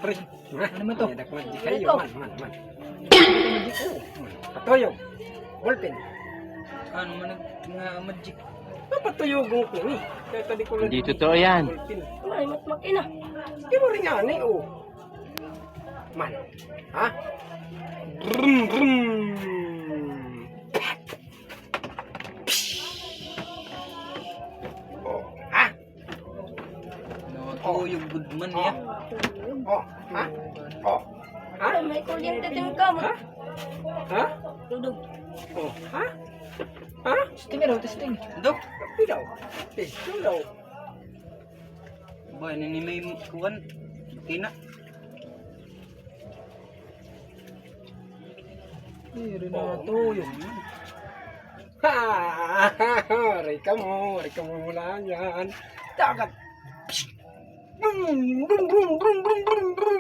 Pre, Ano naman to? Dadak magic Ano kayo, to? man. Patuyo. Ballpen. Ano man nga magic? Patuyo ko ni. Kaya tadi ko lang. Hindi totoo yan. Ballpen. Ay, matmakina. Di mo rin yan eh, oh. Man. Ha? Brum, brum. Oh, ha? Oh, yung good man niya. Oh, ha? Oh, ha? Ay, may kuryente din ka mo. Ha? Ha? Dudog. Oh, ha? Ha? Testing daw, testing. Dok, Tapi daw. Ito daw. boy, ini may kuwan. Tina. Iri na to yung. Ha! Rika mo lang yan. Dagat. Brum, brum, brum, brum, brum, brum, brum.